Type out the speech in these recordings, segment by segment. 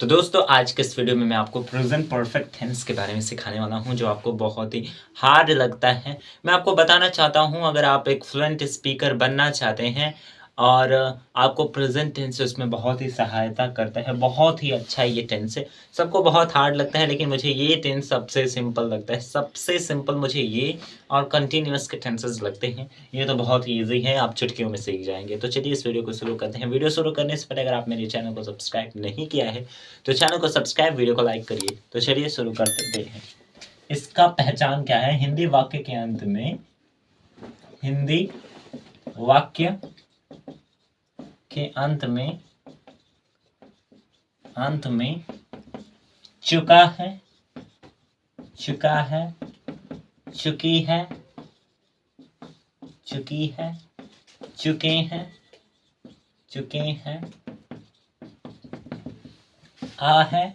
तो दोस्तों आज के इस वीडियो में मैं आपको प्रेजेंट परफेक्ट टेंस के बारे में सिखाने वाला हूं जो आपको बहुत ही हार्ड लगता है। मैं आपको बताना चाहता हूं अगर आप एक फ्लुएंट स्पीकर बनना चाहते हैं और आपको प्रेजेंट टेंस उसमें बहुत ही सहायता करता है। बहुत ही अच्छा ये टेंस है। सबको बहुत हार्ड लगता है लेकिन मुझे ये टेंस सबसे सिंपल लगता है। सबसे सिंपल मुझे ये और कंटिन्यूअस के टेंसेस लगते हैं। ये तो बहुत ही ईजी है, आप चुटकियों में सीख जाएंगे। तो चलिए इस वीडियो को शुरू करते हैं। वीडियो शुरू करने से पहले अगर आप मेरे चैनल को सब्सक्राइब नहीं किया है तो चैनल को सब्सक्राइब, वीडियो को लाइक करिए। तो चलिए शुरू करते हैं। इसका पहचान क्या है? हिंदी वाक्य के अंत में, हिंदी वाक्य के अंत में चुका है, चुका है, चुकी है, चुकी है, चुके हैं, चुके हैं, आ है,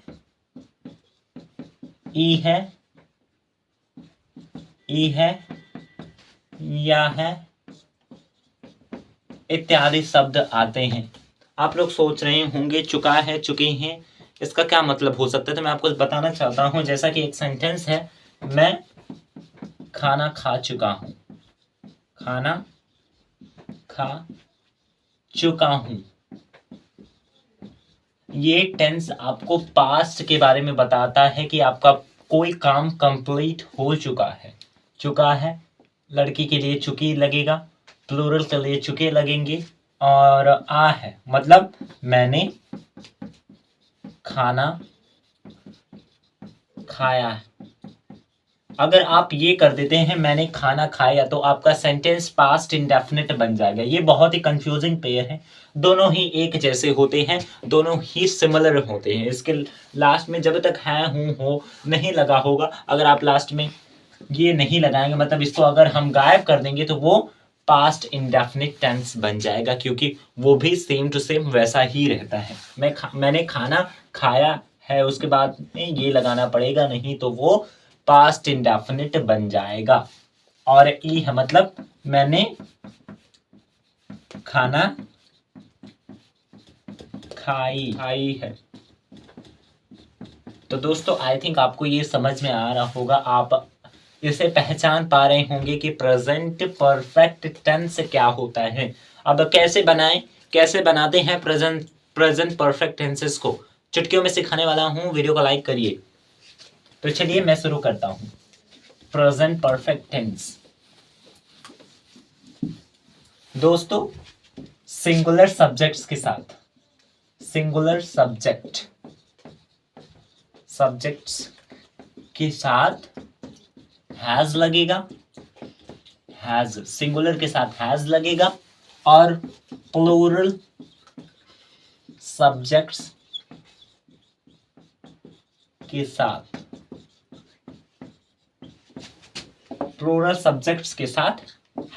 ई है, ई है, या है इत्यादि शब्द आते हैं। आप लोग सोच रहे होंगे चुका है, चुके हैं, इसका क्या मतलब हो सकता है? तो मैं आपको बताना चाहता हूं। जैसा कि एक सेंटेंस है, मैं खाना खा चुका हूं, खाना खा चुका हूं। ये टेंस आपको पास्ट के बारे में बताता है कि आपका कोई काम कंप्लीट हो चुका है। चुका है लड़की के लिए चुकी लगेगा, प्लूरल के लिए चुके लगेंगे। और आ है मतलब मैंने खाना खाया है। अगर आप ये कर देते हैं मैंने खाना खाया तो आपका सेंटेंस पास्ट इंडेफिनिट बन जाएगा। ये बहुत ही कंफ्यूजिंग पेयर है। दोनों ही एक जैसे होते हैं, दोनों ही सिमिलर होते हैं। इसके लास्ट में जब तक है, हूं, हो नहीं लगा होगा, अगर आप लास्ट में ये नहीं लगाएंगे, मतलब इसको अगर हम गायब कर देंगे तो वो पास्ट इंडेफिनिट टेंस बन जाएगा, क्योंकि वो भी सेम टू सेम वैसा ही रहता है। मैंने खाना खाया है, उसके बाद में ये लगाना पड़ेगा, नहीं तो वो पास्ट इंडेफिनिट बन जाएगा। और ई है मतलब मैंने खाना खाई है। तो दोस्तों आई थिंक आपको ये समझ में आ रहा होगा, आप इसे पहचान पा रहे होंगे कि प्रेजेंट परफेक्ट टेंस क्या होता है। अब कैसे बनाएं, कैसे बनाते हैं प्रेजेंट परफेक्ट टेंसेस को, चुटकियों में सिखाने वाला हूं। वीडियो को लाइक करिए। तो चलिए मैं शुरू करता हूं। प्रेजेंट परफेक्ट टेंस दोस्तों सिंगुलर सब्जेक्ट्स के साथ, सिंगुलर सब्जेक्ट्स के साथ हैज लगेगा, हैज सिंगुलर के साथ हैज लगेगा, और प्लूरल सब्जेक्ट्स के साथ, प्लूरल सब्जेक्ट्स के साथ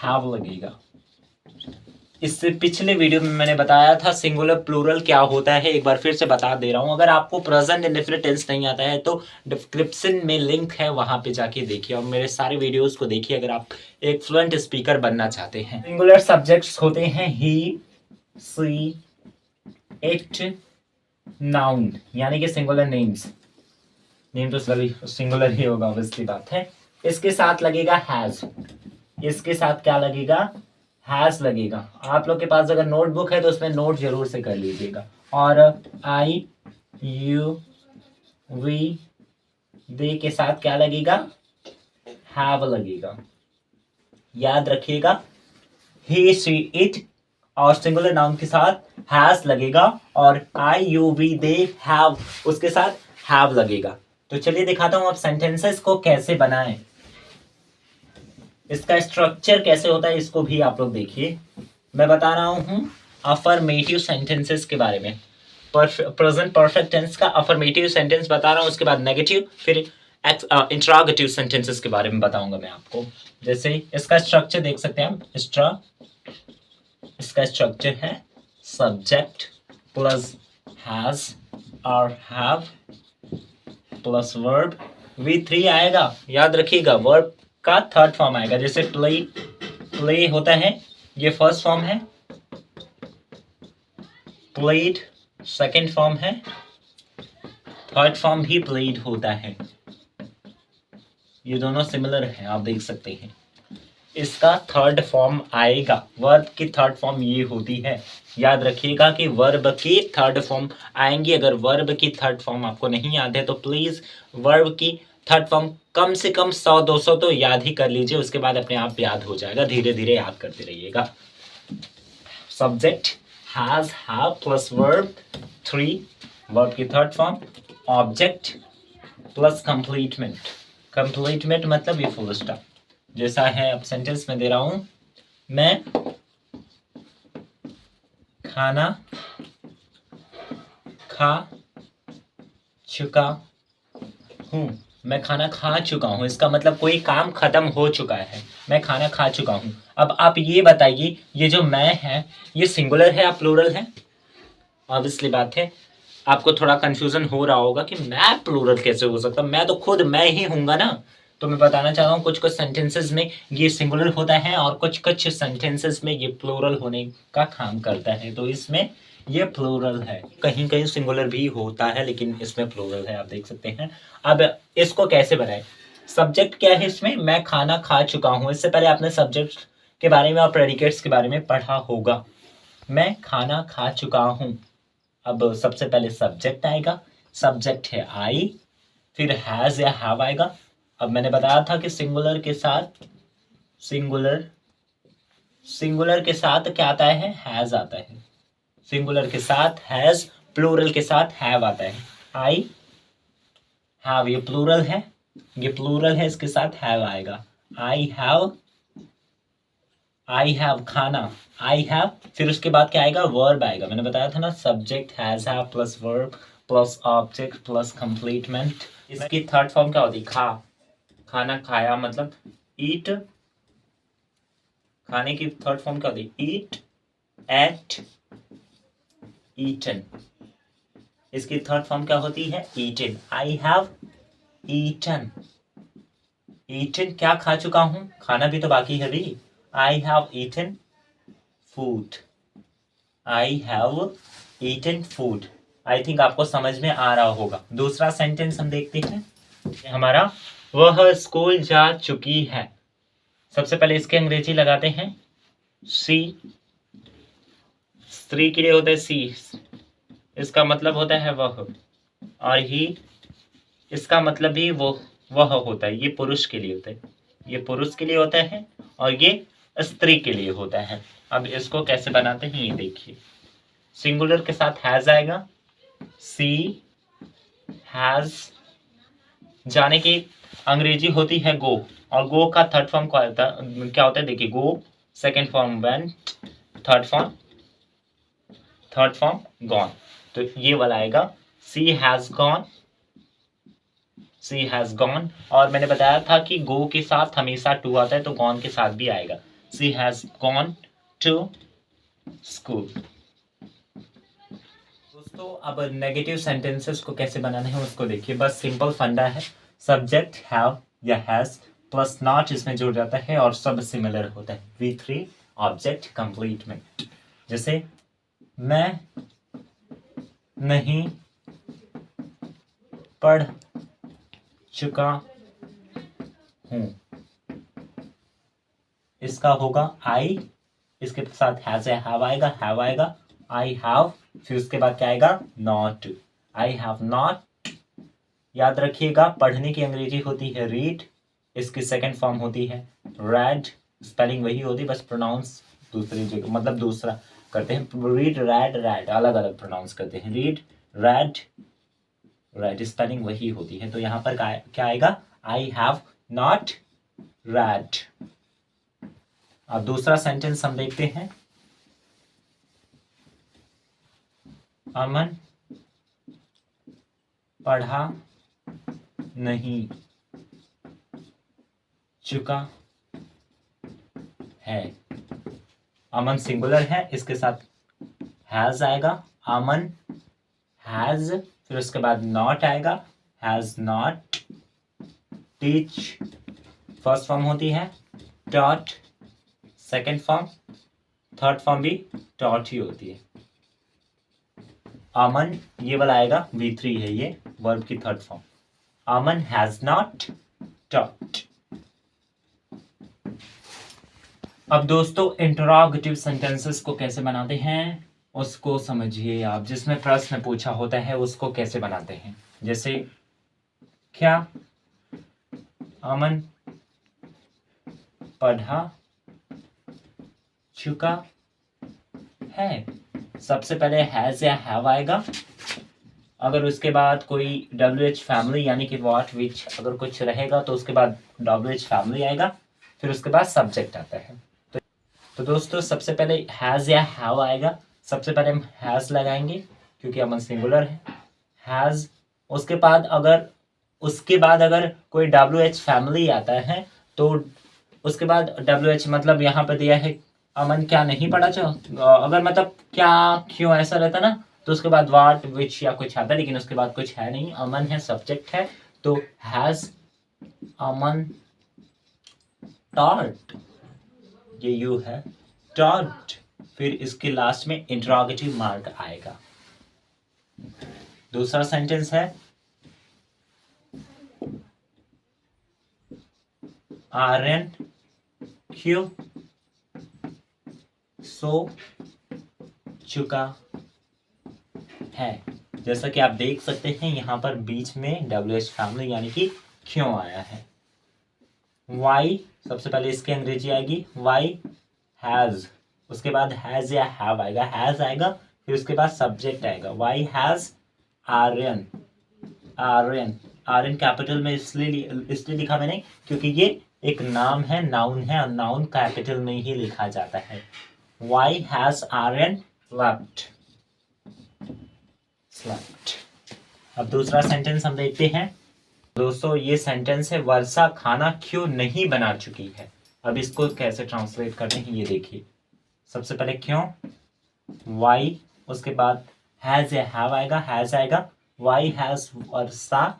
हैव लगेगा। इससे पिछले वीडियो में मैंने बताया था सिंगुलर प्लूरल क्या होता है, एक बार फिर से बता दे रहा हूं। अगर आपको प्रेजेंट इंडेफिनिट टेंस नहीं आता है तो डिस्क्रिप्शन में लिंक है, वहां पे जाके देखिए और मेरे सारे वीडियोस को देखिए अगर आप एक फ्लुएंट स्पीकर बनना चाहते हैं। सिंगुलर सब्जेक्ट्स होते हैं ही, सी, इट, नाउन, यानी कि सिंगुलर नेम्स। नेम तो सभी सिंगुलर ही होगा, ऑब्वियसली बात है। इसके साथ लगेगा हैज, इसके साथ क्या लगेगा? हैज लगेगा। आप लोग के पास अगर नोटबुक है तो उसमें नोट जरूर से कर लीजिएगा। और आई, यू, वी, दे के साथ क्या लगेगा? हैव लगेगा। याद रखिएगा, ही, शी, इट और सिंगुलर नाउन के साथ हैज लगेगा, और आई, यू, वी, दे, हैव उसके साथ हैव लगेगा। तो चलिए दिखाता हूं आप सेंटेंसेस को कैसे बनाएं, इसका स्ट्रक्चर कैसे होता है, इसको भी आप लोग देखिए। मैं बता रहा हूं अफर्मेटिव सेंटेंसेस के बारे में। प्रेजेंट परफेक्ट टेंस का अफर्मेटिव सेंटेंस बता रहा हूं, उसके बाद नेगेटिव, फिर इंट्रोगेटिव सेंटेंसेस के बारे में बताऊंगा मैं आपको। जैसे इसका स्ट्रक्चर देख सकते हैं हम, इसका स्ट्रक्चर है सब्जेक्ट प्लस हैज और हैव प्लस वर्ब, V3 आएगा। याद रखिएगा वर्ब का थर्ड फॉर्म आएगा। जैसे प्ले होता है, ये फर्स्ट फॉर्म है, प्लेड सेकंड फॉर्म है, थर्ड फॉर्म भी प्लेड होता है। ये दोनों सिमिलर हैं, आप देख सकते हैं। इसका थर्ड फॉर्म आएगा, वर्ब की थर्ड फॉर्म ये होती है। याद रखिएगा कि वर्ब की थर्ड फॉर्म आएंगी। अगर वर्ब की थर्ड फॉर्म आपको नहीं याद है तो प्लीज वर्ब की थर्ड फॉर्म कम से कम 100-200 तो याद ही कर लीजिए, उसके बाद अपने आप याद हो जाएगा। धीरे धीरे याद करते रहिएगा। Subject has, have plus verb 3, verb की थर्ड फॉर्म। ऑब्जेक्ट प्लस कंप्लीटमेंट, कंप्लीटमेंट मतलब ये फुल स्टॉप जैसा है। अब सेंटेंस में दे रहा हूं, मैं खाना खा चुका हूं। मैं खाना खा चुका हूं, इसका मतलब कोई काम खत्म हो चुका है। मैं खाना खा चुका हूं। अब आप ये बताइए, ये जो मैं है ये सिंगुलर है या प्लूरल है? ऑब्वियसली बात है, आपको थोड़ा कंफ्यूजन हो रहा होगा कि मैं प्लूरल कैसे हो सकता, मैं तो खुद मैं ही हूंगा ना। तो मैं बताना चाह रहा हूँ कुछ कुछ सेंटेंसेस में ये सिंगुलर होता है और कुछ कुछ सेंटेंसेस में ये प्लूरल होने का काम करता है। तो इसमें ये प्लूरल है, कहीं कहीं सिंगुलर भी होता है लेकिन इसमें प्लूरल है, आप देख सकते हैं। अब इसको कैसे बनाए? सब्जेक्ट क्या है इसमें? मैं खाना खा चुका हूँ। इससे पहले आपने सब्जेक्ट के बारे में और प्रेडिकेट्स के बारे में पढ़ा होगा। मैं खाना खा चुका हूँ। अब सबसे पहले सब्जेक्ट आएगा, सब्जेक्ट है आई, फिर हैज या हैव आएगा। अब मैंने बताया था कि सिंगुलर के साथ सिंगुलर के साथ क्या आता है? हैज आता है। सिंगुलर के साथ हैज, प्लूरल के साथ हैव आता है। आई हैव, ये प्लूरल है, ये प्लूरल है, इसके साथ हैव आएगा। आई हैव खाना, आई हैव, फिर उसके बाद क्या आएगा? वर्ब आएगा। मैंने बताया था ना, subject has have plus verb plus object plus complement. इसकी थर्ड फॉर्म क्या होती? खा, खाना खाया मतलब ईट। खाने की थर्ड फॉर्म क्या होती? Eat, ate, eaten. इसकी थर्ड फॉर्म क्या होती है? Eaten. I have eaten. Eaten क्या खा चुका हूं? खाना भी तो बाकी है भी। I have eaten food. I have eaten food. I think आपको समझ में आ रहा होगा। दूसरा सेंटेंस हम देखते हैं हमारा, वह स्कूल जा चुकी है। सबसे पहले इसके अंग्रेजी लगाते हैं। सी, स्त्री के लिए होता है सी, इसका मतलब होता है वह, और ही, इसका मतलब भी वह होता है। ये पुरुष के लिए होता है, ये पुरुष के लिए होता है, और ये स्त्री के लिए होता है। अब इसको कैसे बनाते हैं ये देखिए। सिंगुलर के साथ हैज आएगा, सी हैज। जाने की अंग्रेजी होती है गो, और गो का थर्ड फॉर्म क्या होता है? देखिए, go, second form went, third form gone. तो ये वाला आएगा, she has gone, she has gone. और मैंने बताया था कि गो के साथ हमेशा टू आता है, तो गॉन के साथ भी आएगा। She has gone to school. दोस्तों अब नेगेटिव सेंटेंसेस को कैसे बनाना है उसको देखिए। बस सिंपल फंडा है, सब्जेक्ट हैव या हैज प्लस नॉट इसमें जुड़ जाता है और सब सिमिलर होता है। V3 object कंप्लीटमेंट। जैसे मैं नहीं पढ़ चुका हूं, इसका होगा आई, इसके साथ हैज या हैव आएगा, आई हैव, फिर उसके बाद क्या आएगा? Not, I have not. याद रखिएगा, पढ़ने की अंग्रेजी होती है रीड, इसकी सेकंड फॉर्म होती है रेड। स्पेलिंग वही होती है, बस प्रोनाउंस दूसरी जगह, मतलब दूसरा करते हैं। रीड, रेड, अलग अलग प्रोनाउंस करते हैं। रीड, रेड, स्पेलिंग वही होती है। तो यहाँ पर क्या आएगा? I have not red. अब दूसरा सेंटेंस हम देखते हैं, अमन पढ़ा नहीं चुका है। अमन सिंगुलर है, इसके साथ हैज आएगा, अमन हैज, फिर उसके बाद नॉट आएगा, has not. Teach first form होती है, taught second form, third form भी टॉट ही होती है। अमन ये वाला आएगा, V3 है ये वर्ब की third form. Aman has not talked. अब दोस्तों इंटरोगेटिव सेंटेंसेस को कैसे बनाते हैं उसको समझिए आप। जिसमें प्रश्न पूछा होता है उसको कैसे बनाते हैं। जैसे क्या अमन पढ़ा चुका है। सबसे पहले हैज या हैव आएगा। अगर उसके बाद कोई WH फैमिली यानी कि व्हाट विच अगर कुछ रहेगा तो उसके बाद WH फैमिली आएगा, फिर उसके बाद सब्जेक्ट आता है। तो दोस्तों सबसे पहले हैज़ या हैव आएगा। सबसे पहले हम हैज़ लगाएंगे क्योंकि अमन सिंगुलर है। हैज़ उसके बाद अगर कोई WH फैमिली आता है तो उसके बाद WH मतलब यहाँ पर दिया है अमन क्या नहीं पढ़ा अगर मतलब क्या क्यों ऐसा रहता ना तो उसके बाद व्हाट विच या कुछ आता, लेकिन उसके बाद कुछ है नहीं। अमन है सब्जेक्ट है तो हैज अमन टॉट, ये यू है टॉट, फिर इसके लास्ट में इंटरोगेटिव मार्क आएगा। दूसरा सेंटेंस है आर्यन क्यों सो चुका है। जैसा कि आप देख सकते हैं यहाँ पर बीच में WH फैमिली यानी कि क्यों आया है। वाई सबसे पहले इसकी अंग्रेजी आएगी वाई हैज, उसके बाद हैज या हैव आएगा। हैज आएगा फिर उसके बाद सब्जेक्ट आएगा। Why has Aryan, Aryan capital में इसलिए लिखा मैंने क्योंकि ये एक नाम है, नाउन है, और नाउन कैपिटल में ही लिखा जाता है। Why has Aryan slept. अब दूसरा सेंटेंस हम देखते हैं। दोस्तों ये सेंटेंस है वर्षा खाना क्यों नहीं बना चुकी है। अब इसको कैसे ट्रांसलेट करते हैं ये देखिए। सबसे पहले क्यों वाई, उसके बाद हैज या हैव आएगा। हैज आएगा why has Varsha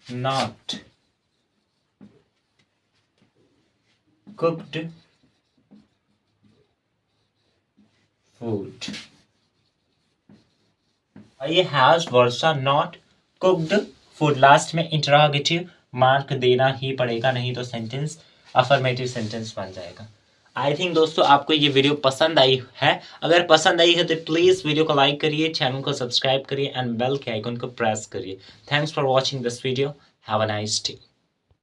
not cooked food. ये has Varsha not cooked food, last में इंटरोगेटिव मार्क देना ही पड़ेगा, नहीं तो सेंटेंस अफर्मेटिव सेंटेंस बन जाएगा। आई थिंक दोस्तों आपको ये वीडियो पसंद आई है। अगर पसंद आई है तो प्लीज़ वीडियो को लाइक करिए, चैनल को सब्सक्राइब करिए एंड बेल के आइकन को प्रेस करिए। Thanks for watching this video. Have a nice day.